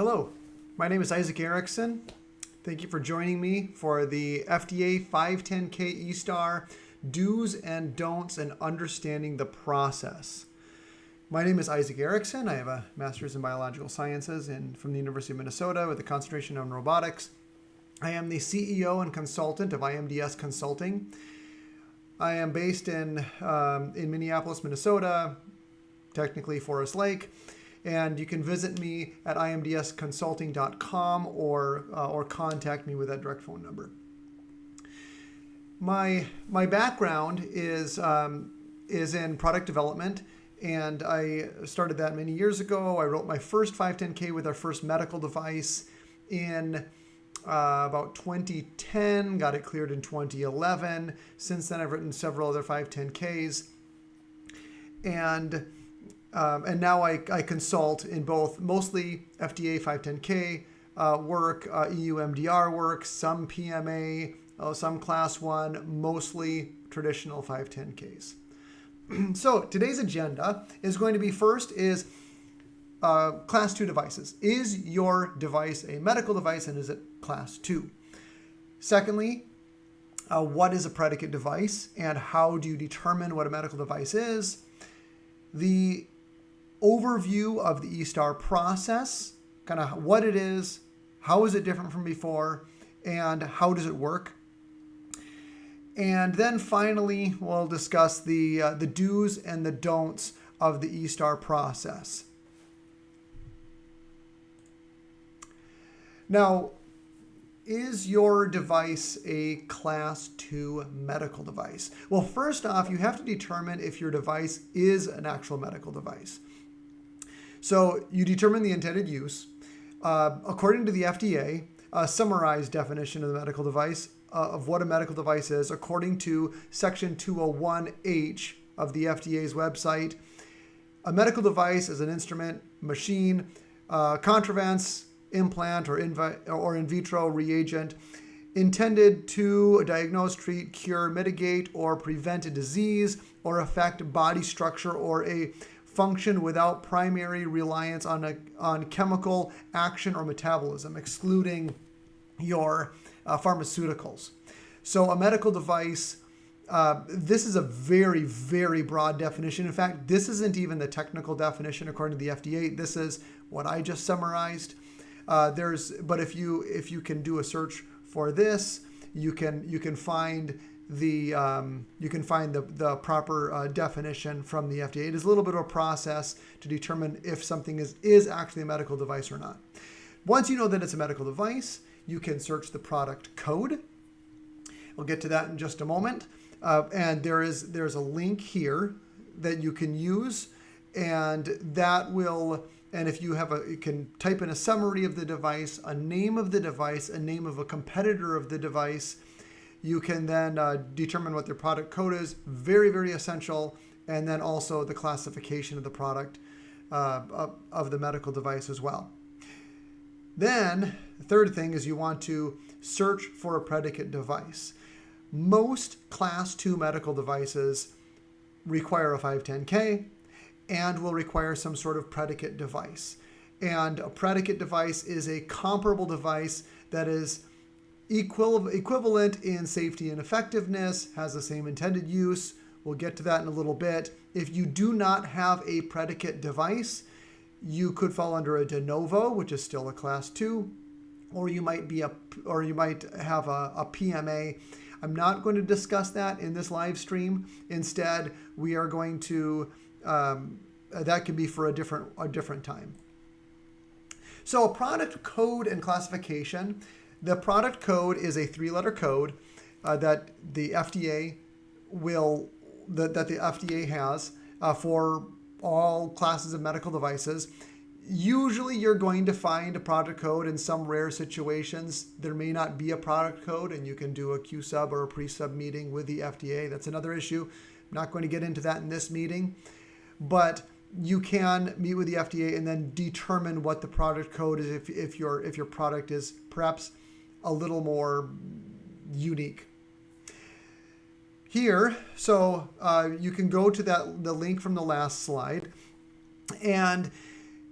Hello, my name is Isaac Erickson. Thank you for joining me for the FDA 510k eSTAR Do's and Don'ts and Understanding the Process. My name is Isaac Erickson. I have a master's in biological sciences from the University of Minnesota with a concentration on robotics. I am the CEO and consultant of IMDS Consulting. I am based in Minneapolis, Minnesota, technically Forest Lake. And you can visit me at imdsconsulting.com or contact me with that direct phone number. My background is in product development, and I started that many years ago. I wrote my first 510k with our first medical device in about 2010, got it cleared in 2011. Since then, I've written several other 510ks. And now I consult in both mostly FDA 510k work, EU MDR work, some PMA, some class 1, mostly traditional 510ks. So today's agenda is going to be first is class 2 devices. Is your device a medical device and is it class 2? Secondly, what is a predicate device and how do you determine what a medical device is? The overview of the eSTAR process, kind of what it is, how is it different from before, and how does it work. And then finally, we'll discuss the do's and the don'ts of the eSTAR process. Now, is your device a class 2 medical device? Well, first off, you have to determine if your device is an actual medical device. So you determine the intended use. According to the FDA, a summarized definition of the medical device, of what a medical device is, according to Section 201H of the FDA's website, a medical device is an instrument, machine, contrivance, implant, or in vitro reagent intended to diagnose, treat, cure, mitigate, or prevent a disease or affect body structure or a function without primary reliance on chemical action or metabolism, excluding your pharmaceuticals. So a medical device, this is a very, very broad definition. In fact, this isn't even the technical definition according to the FDA. This is what I just summarized. But if you can do a search for this, you can find the proper definition from the FDA. It is a little bit of a process to determine if something is actually a medical device or not. Once you know that it's a medical device, you can search the product code. We'll get to that in just a moment. And there's a link here that you can use, and that will. And if you can type in a summary of the device, a name of the device, a name of a competitor of the device. You can then determine what their product code is, very, very essential, and then also the classification of the product of the medical device as well. Then the third thing is you want to search for a predicate device. Most class 2 medical devices require a 510k and will require some sort of predicate device. And a predicate device is a comparable device that is equivalent in safety and effectiveness, has the same intended use. We'll get to that in a little bit. If you do not have a predicate device, you could fall under a de novo, which is still a class 2, or you might have a PMA. I'm not going to discuss that in this live stream. Instead, we are going to that can be for a different time. So a product code and classification. The product code is a 3-letter code that the FDA has for all classes of medical devices. Usually you're going to find a product code. In some rare situations, there may not be a product code, and you can do a Q-sub or a pre-sub meeting with the FDA. That's another issue. I'm not going to get into that in this meeting, but you can meet with the FDA and then determine what the product code is if your product is perhaps a little more unique. Here, so you can go to the link from the last slide, and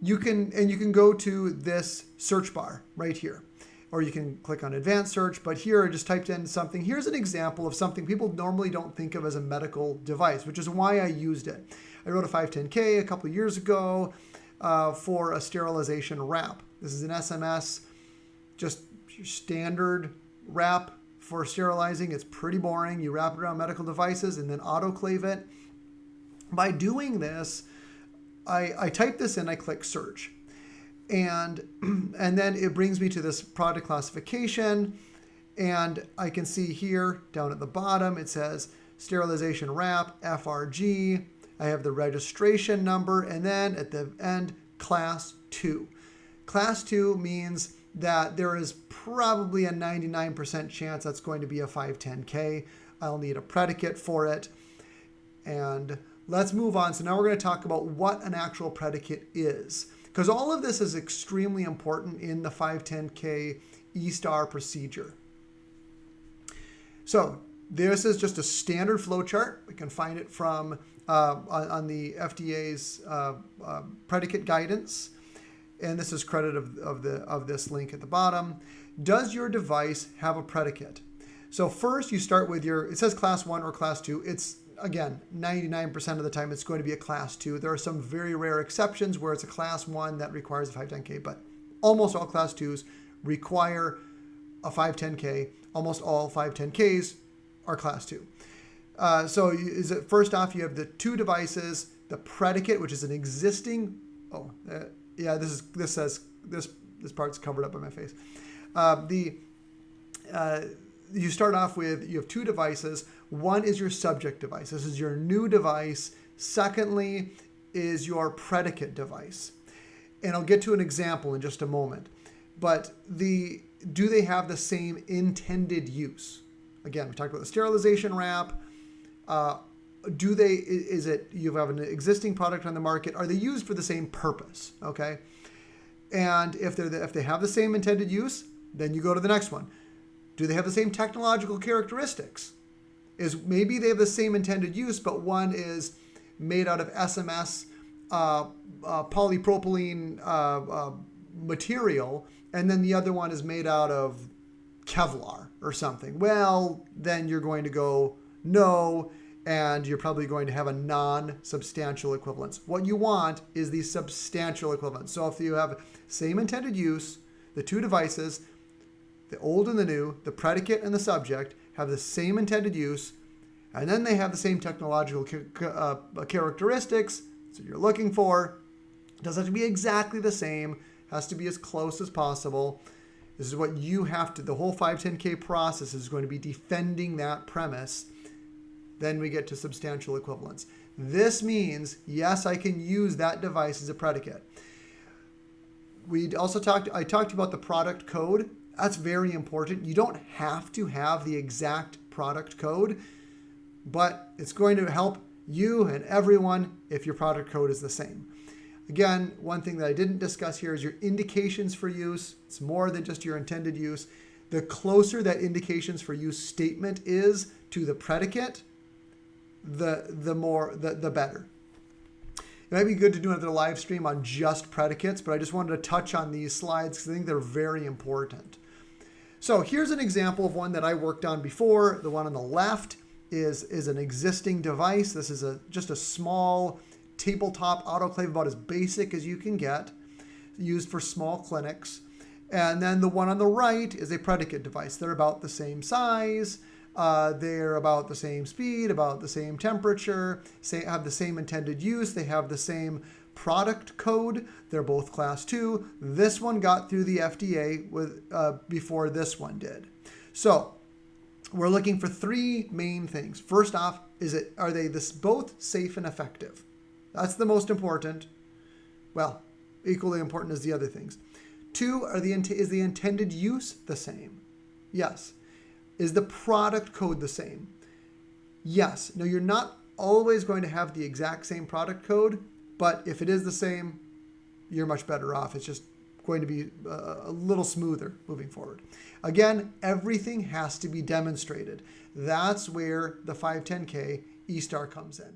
you can go to this search bar right here, or you can click on advanced search, but here I just typed in something. Here's an example of something people normally don't think of as a medical device, which is why I used it. I wrote a 510k a couple of years ago for a sterilization wrap. This is an SMS, just standard wrap for sterilizing. It's pretty boring. You wrap it around medical devices and then autoclave it. By doing this, I type this in, I click search. And then it brings me to this product classification. And I can see here down at the bottom, it says sterilization wrap, FRG. I have the registration number. And then at the end, class 2. Class 2 means that there is probably a 99% chance that's going to be a 510k. I'll need a predicate for it. And let's move on. So now we're going to talk about what an actual predicate is, because all of this is extremely important in the 510k eSTAR procedure. So this is just a standard flow chart. We can find it from on the FDA's predicate guidance. And this is credit of this link at the bottom. Does your device have a predicate? So first you start with it says class 1 or class 2. It's, again, 99% of the time it's going to be a class 2. There are some very rare exceptions where it's a class 1 that requires a 510k, but almost all class 2s require a 510k. Almost all 510ks are class 2. So first off, you have the 2 devices, the predicate, which is an existing, this part's covered up by my face. You start off with, you have 2 devices. One is your subject device. This is your new device. Secondly is your predicate device. And I'll get to an example in just a moment. But do they have the same intended use? Again, we talked about the sterilization wrap. You have an existing product on the market? Are they used for the same purpose? Okay. And if they have the same intended use, then you go to the next one. Do they have the same technological characteristics? Maybe they have the same intended use, but one is made out of SMS polypropylene material, and then the other one is made out of Kevlar or something. Well, then you're going to go no, and you're probably going to have a non-substantial equivalence. What you want is the substantial equivalence. So if you have same intended use, the 2 devices, the old and the new, the predicate and the subject, have the same intended use, and then they have the same technological characteristics that you're looking for. It doesn't have to be exactly the same, has to be as close as possible. This is what you have to, the whole 510k process is going to be defending that premise. Then we get to substantial equivalence. This means, yes, I can use that device as a predicate. I talked about the product code. That's very important. You don't have to have the exact product code, but it's going to help you and everyone if your product code is the same. Again, one thing that I didn't discuss here is your indications for use. It's more than just your intended use. The closer that indications for use statement is to the predicate, the better. It might be good to do another live stream on just predicates, but I just wanted to touch on these slides because I think they're very important. So here's an example of one that I worked on before. The one on the left is an existing device. This is just a small tabletop autoclave, about as basic as you can get, used for small clinics. And then the one on the right is a predicate device. They're about the same size. They're about the same speed, about the same temperature, have the same intended use. They have the same product code. They're both class 2. This one got through the FDA before this one did. So we're looking for 3 main things. First off, are they both safe and effective? That's the most important. Well, equally important as the other things. 2, is the intended use the same? Yes. Is the product code the same? Yes. Now, you're not always going to have the exact same product code, but if it is the same, you're much better off. It's just going to be a little smoother moving forward. Again, everything has to be demonstrated. That's where the 510k eSTAR comes in.